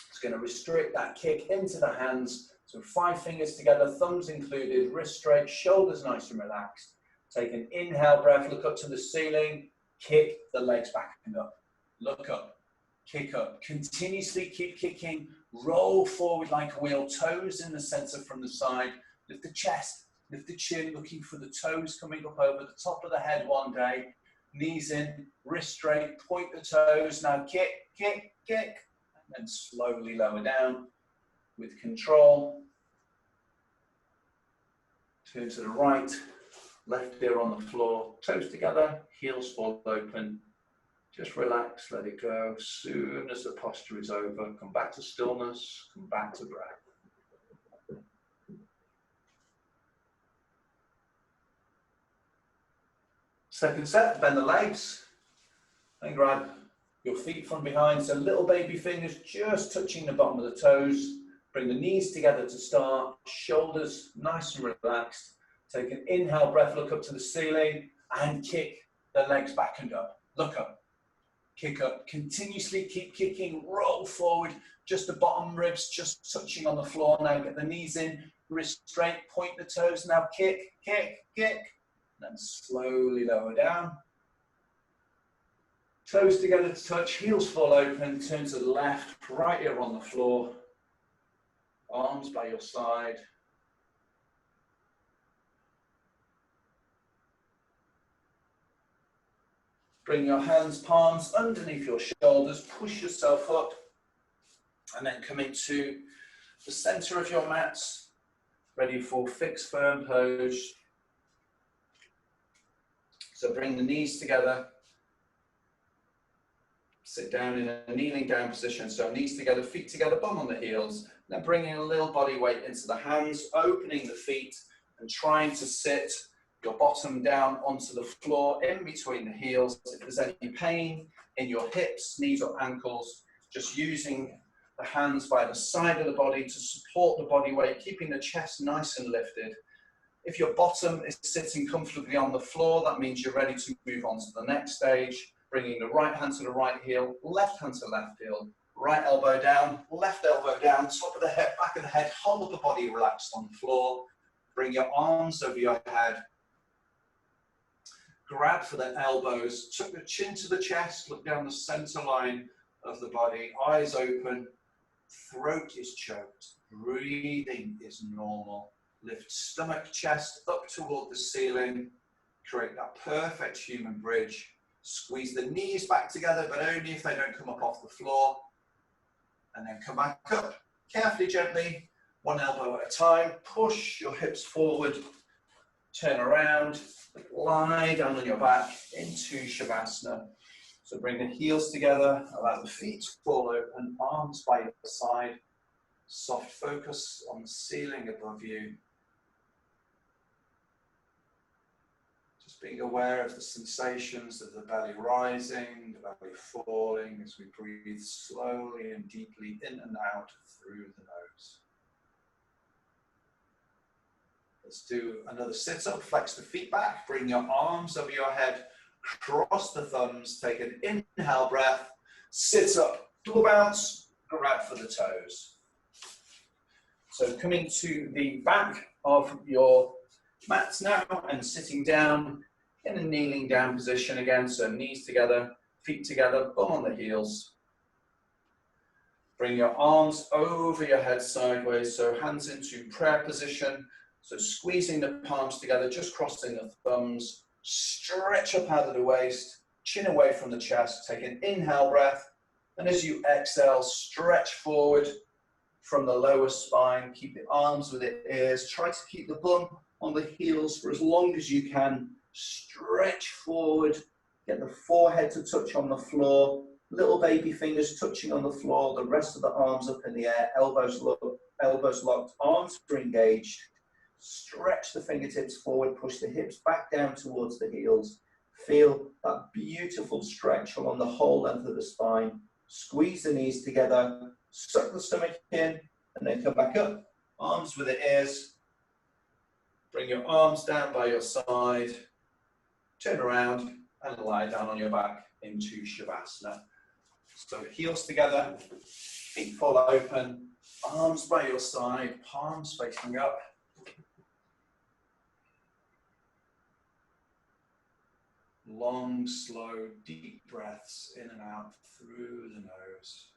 It's going to restrict that kick into the hands. So 5 fingers together, thumbs included, wrist straight, shoulders nice and relaxed. Take an inhale breath, look up to the ceiling, kick the legs back and up. Look up, kick up. Continuously keep kicking. Roll forward like a wheel, toes in the center from the side. Lift the chest, lift the chin, looking for the toes coming up over the top of the head one day. Knees in, wrist straight, point the toes. Now kick, kick, kick. And then slowly lower down with control. Turn to the right, left ear on the floor, toes together, heels fall open. Just relax, let it go. Soon as the posture is over, come back to stillness, come back to breath. Second set, bend the legs and grab your feet from behind. So little baby fingers just touching the bottom of the toes. Bring the knees together to start, shoulders nice and relaxed. Take an inhale breath, look up to the ceiling and kick the legs back and up. Look up, kick up, continuously keep kicking, roll forward, just the bottom ribs just touching on the floor. Now get the knees in, wrist straight, point the toes, now kick, kick, kick. Then slowly lower down. Toes together to touch, heels fall open, turn to the left, right ear on the floor. Arms by your side. Bring your hands, palms underneath your shoulders, push yourself up, and then come into the center of your mats, ready for fixed firm pose. So bring the knees together, sit down in a kneeling down position. So knees together, feet together, bum on the heels. Then bringing a little body weight into the hands, opening the feet and trying to sit your bottom down onto the floor in between the heels. If there's any pain in your hips, knees or ankles, just using the hands by the side of the body to support the body weight, keeping the chest nice and lifted. If your bottom is sitting comfortably on the floor, that means you're ready to move on to the next stage, bringing the right hand to the right heel, left hand to left heel, right elbow down, left elbow down, top of the head, back of the head, whole of the body relaxed on the floor. Bring your arms over your head. Grab for the elbows, tuck the chin to the chest, look down the center line of the body, eyes open, throat is choked, breathing is normal. Lift stomach, chest up toward the ceiling, create that perfect human bridge. Squeeze the knees back together, but only if they don't come up off the floor. And then come back up, carefully, gently, one elbow at a time. Push your hips forward, turn around, lie down on your back into Shavasana. So bring the heels together, allow the feet to fall open, arms by your side. Soft focus on the ceiling above you. Being aware of the sensations of the belly rising, the belly falling as we breathe slowly and deeply in and out through the nose. Let's do another sit-up, flex the feet back, bring your arms over your head, cross the thumbs, take an inhale breath, sit up, double bounce, grab for the toes. So coming to the back of your mats now and sitting down in a kneeling down position again, so knees together, feet together, bum on the heels. Bring your arms over your head sideways, so hands into prayer position, so squeezing the palms together, just crossing the thumbs, stretch up out of the waist, chin away from the chest, take an inhale breath, and as you exhale, stretch forward from the lower spine, keep the arms with the ears, try to keep the bum on the heels for as long as you can. Stretch forward, get the forehead to touch on the floor, little baby fingers touching on the floor, the rest of the arms up in the air, elbows locked, arms are engaged. Stretch the fingertips forward, push the hips back down towards the heels. Feel that beautiful stretch along the whole length of the spine. Squeeze the knees together, suck the stomach in, and then come back up. Arms with the ears. Bring your arms down by your side. Turn around and lie down on your back into Shavasana. So heels together, feet fall open, arms by your side, palms facing up. Long, slow, deep breaths in and out through the nose.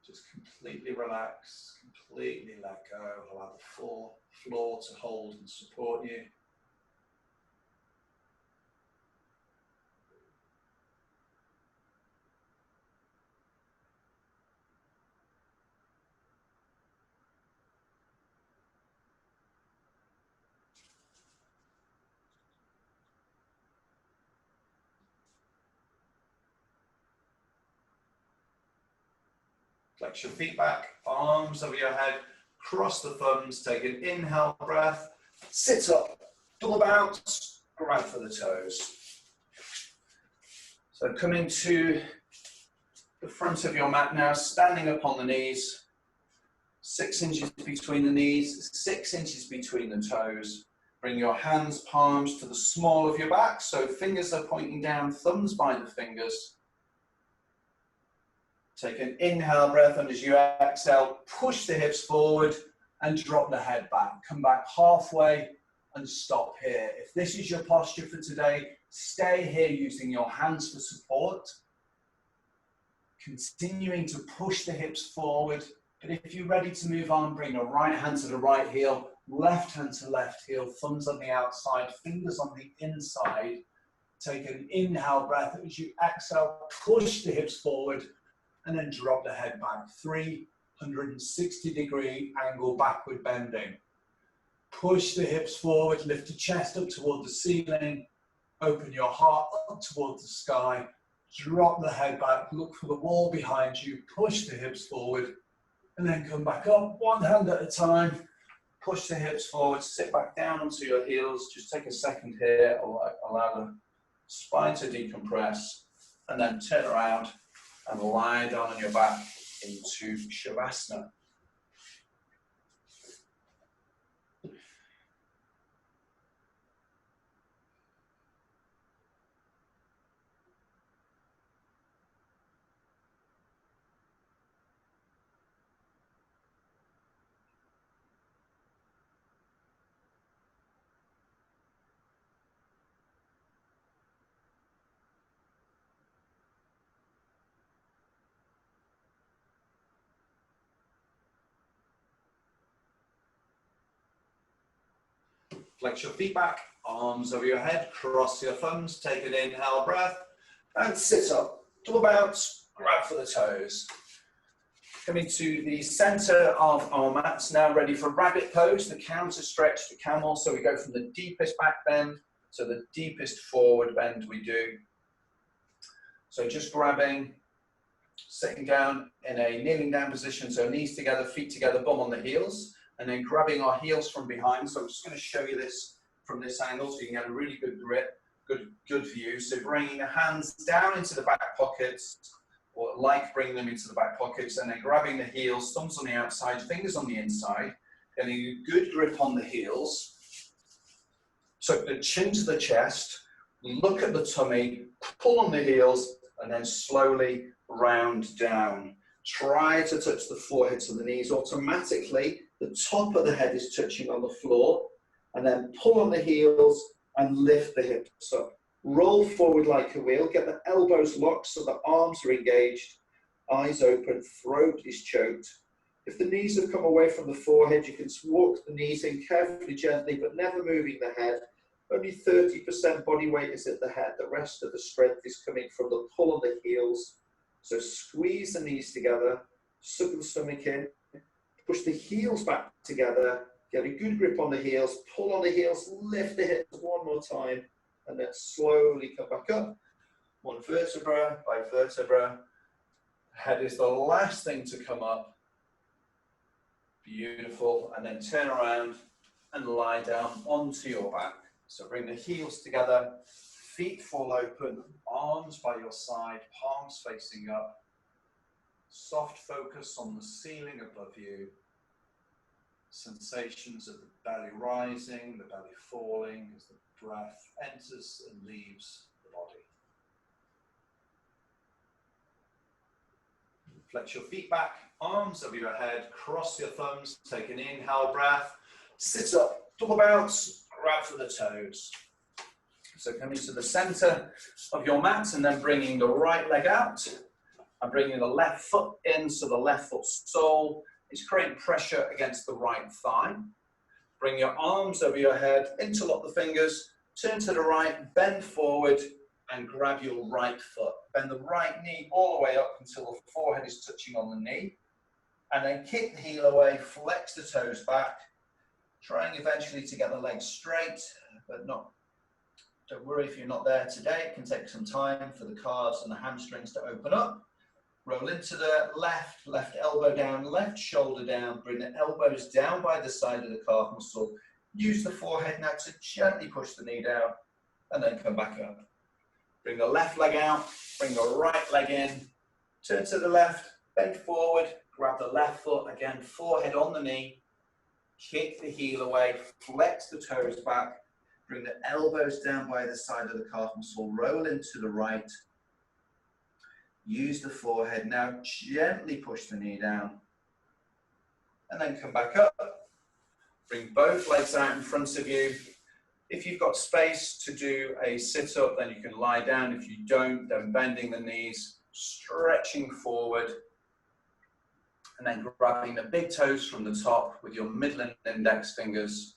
Just completely relax, completely let go, allow the floor to hold and support you. Flex your feet back, arms over your head, cross the thumbs, take an inhale breath, sit up, double bounce, grab for the toes. So coming to the front of your mat now, standing up on the knees, 6 inches between the knees, 6 inches between the toes. Bring your hands, palms to the small of your back, so fingers are pointing down, thumbs by the fingers. Take an inhale breath, and as you exhale, push the hips forward and drop the head back. Come back halfway and stop here. If this is your posture for today, stay here using your hands for support. Continuing to push the hips forward. But if you're ready to move on, bring your right hand to the right heel, left hand to left heel, thumbs on the outside, fingers on the inside. Take an inhale breath. As you exhale, push the hips forward and then drop the head back. 360-degree angle backward bending. Push the hips forward, lift the chest up toward the ceiling, open your heart up towards the sky, drop the head back, look for the wall behind you, push the hips forward, and then come back up, one hand at a time, push the hips forward, sit back down onto your heels, just take a second here, allow the spine to decompress, and then turn around and lie down on your back into Shavasana. Flex your feet back, arms over your head, cross your thumbs, take an inhale breath, and sit up. Double bounce, grab for the toes. Coming to the center of our mats, now ready for rabbit pose, the counter stretch to camel. So we go from the deepest back bend to the deepest forward bend we do. So just grabbing, sitting down in a kneeling down position, so knees together, feet together, bum on the heels. And then grabbing our heels from behind. So I'm just going to show you this from this angle so you can get a really good grip, good view. So bringing the hands down into the back pockets, or like bringing them into the back pockets, and then grabbing the heels, thumbs on the outside, fingers on the inside, getting a good grip on the heels. Tuck the chin to the chest, look at the tummy, pull on the heels, and then slowly round down. Try to touch the forehead to the knees automatically. The top of the head is touching on the floor, and then pull on the heels and lift the hips up. Roll forward like a wheel, get the elbows locked so the arms are engaged, eyes open, throat is choked. If the knees have come away from the forehead, you can walk the knees in carefully, gently, but never moving the head. Only 30% body weight is at the head. The rest of the strength is coming from the pull on the heels. So squeeze the knees together, suck the stomach in, push the heels back together, get a good grip on the heels, pull on the heels, lift the hips one more time, and then slowly come back up. One vertebra by vertebra. Head is the last thing to come up. Beautiful. And then turn around and lie down onto your back. So bring the heels together, feet fall open, arms by your side, palms facing up. Soft focus on the ceiling above you. Sensations of the belly rising, the belly falling as the breath enters and leaves the body. Flex your feet back, arms over your head, cross your thumbs, take an inhale breath, sit up, double bounce, grab for the toes. So coming to the center of your mat and then bringing the right leg out. I'm bringing the left foot in, so the left foot sole is creating pressure against the right thigh. Bring your arms over your head, interlock the fingers, turn to the right, bend forward, and grab your right foot. Bend the right knee all the way up until the forehead is touching on the knee. And then kick the heel away, flex the toes back, trying eventually to get the legs straight, but don't worry if you're not there today. It can take some time for the calves and the hamstrings to open up. Roll into the left elbow down, left shoulder down. Bring the elbows down by the side of the calf muscle. Use the forehead now to gently push the knee down and then come back up. Bring the left leg out, bring the right leg in, turn to the left, bend forward, grab the left foot, again, forehead on the knee, kick the heel away, flex the toes back, bring the elbows down by the side of the calf muscle, roll into the right, use the forehead, now gently push the knee down, and then come back up. Bring both legs out in front of you. If you've got space to do a sit-up, then you can lie down. If you don't, then bending the knees, stretching forward, and then grabbing the big toes from the top with your middle and index fingers.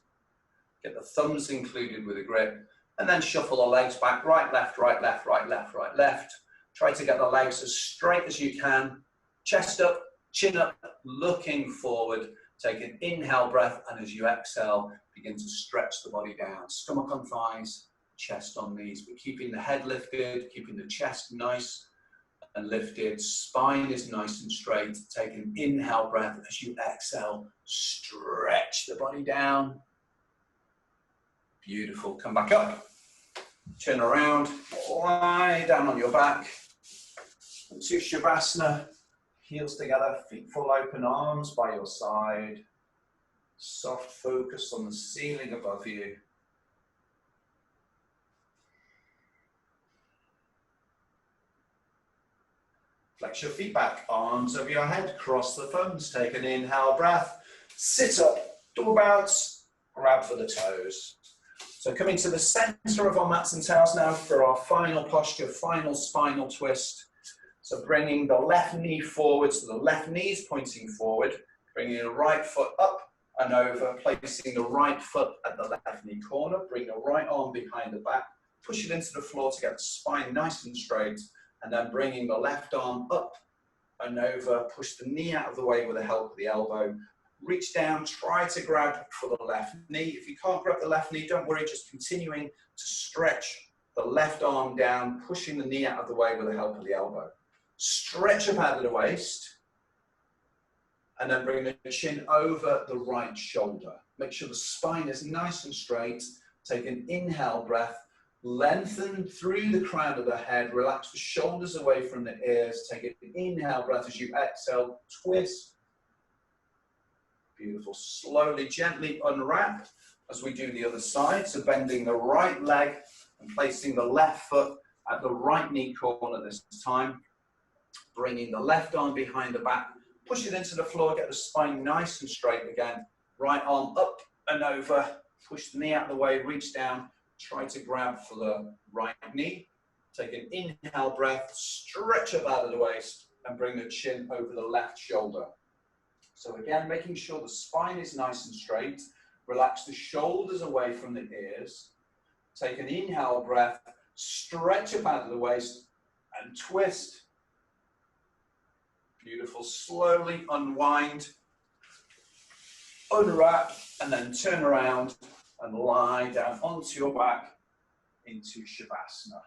Get the thumbs included with a grip, and then shuffle the legs back, right, left, right, left, right, left, right, left. Try to get the legs as straight as you can. Chest up, chin up, looking forward. Take an inhale breath, and as you exhale, begin to stretch the body down. Stomach on thighs, chest on knees, but keeping the head lifted, keeping the chest nice and lifted. Spine is nice and straight. Take an inhale breath. As you exhale, stretch the body down. Beautiful. Come back up. Turn around. Lie down on your back. To Shavasana. Heels together, feet full open, arms by your side. Soft focus on the ceiling above you. Flex your feet back, arms over your head, cross the thumbs, take an inhale breath, sit up, double bounce, grab for the toes. So coming to the center of our mats and towels now for our final posture, final spinal twist. So bringing the left knee forward, so the left knee is pointing forward, bringing the right foot up and over, placing the right foot at the left knee corner, bring the right arm behind the back, push it into the floor to get the spine nice and straight, and then bringing the left arm up and over, push the knee out of the way with the help of the elbow, reach down, try to grab for the left knee. If you can't grab the left knee, don't worry, just continuing to stretch the left arm down, pushing the knee out of the way with the help of the elbow. Stretch up out of the waist, and then bring the chin over the right shoulder. Make sure the spine is nice and straight. Take an inhale breath, lengthen through the crown of the head, relax the shoulders away from the ears. Take an inhale breath as you exhale, twist. Beautiful. Slowly, gently unwrap as we do the other side. So bending the right leg and placing the left foot at the right knee corner this time. Bringing the left arm behind the back, push it into the floor, get the spine nice and straight again. Right arm up and over, push the knee out of the way, reach down, try to grab for the right knee. Take an inhale breath, stretch up out of the waist, and bring the chin over the left shoulder. So again, making sure the spine is nice and straight. Relax the shoulders away from the ears. Take an inhale breath, stretch up out of the waist, and twist. Beautiful. Slowly unwind, unwrap, and then turn around and lie down onto your back into Shavasana.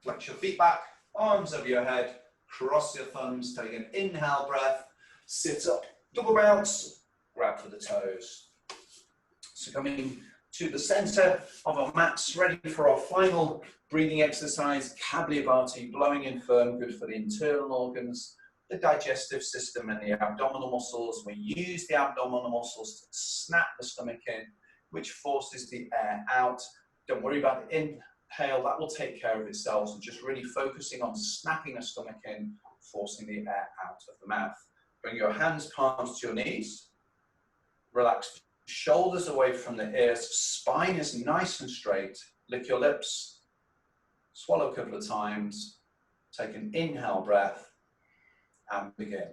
Flex your feet back, arms over your head, cross your thumbs, take an inhale breath, sit up, double bounce, grab for the toes. So coming to the center of our mats, ready for our final breathing exercise, Kapalabhati, blowing in firm, good for the internal organs, the digestive system and the abdominal muscles. We use the abdominal muscles to snap the stomach in, which forces the air out. Don't worry about the inhale, that will take care of itself. So just really focusing on snapping the stomach in, forcing the air out of the mouth. Bring your hands, palms to your knees. Relax shoulders away from the ears, spine is nice and straight. Lick your lips, swallow a couple of times, take an inhale breath, and begin.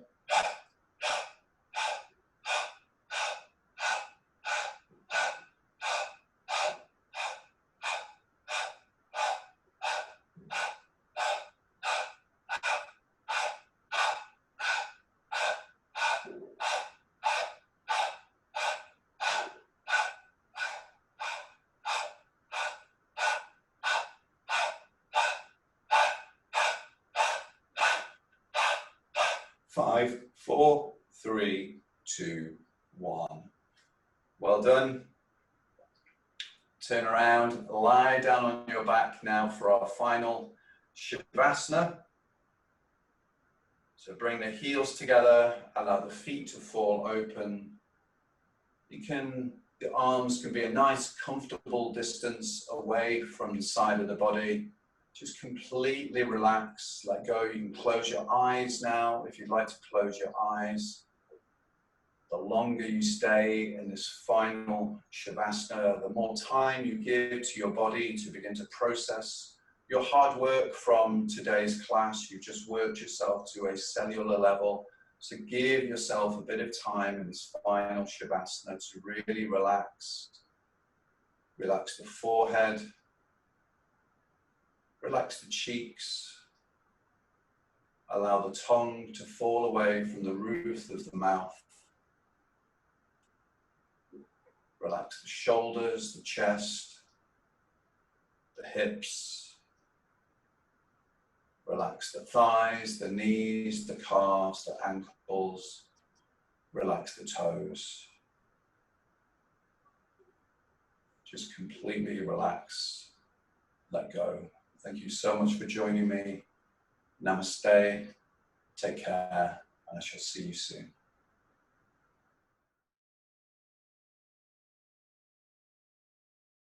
5, 4, 3, 2, 1. Well done. Turn around, lie down on your back now for our final Shavasana. So bring the heels together, allow the feet to fall open. The arms can be a nice comfortable distance away from the side of the body. Just completely relax, let go. You can close your eyes now if you'd like to close your eyes. The longer you stay in this final Shavasana, the more time you give to your body to begin to process your hard work from today's class. You've just worked yourself to a cellular level. So give yourself a bit of time in this final Shavasana to really relax. Relax the forehead. Relax the cheeks. Allow the tongue to fall away from the roof of the mouth. Relax the shoulders, the chest, the hips. Relax the thighs, the knees, the calves, the ankles. Relax the toes. Just completely relax. Let go. Thank you so much for joining me. Namaste. Take care, and I shall see you soon.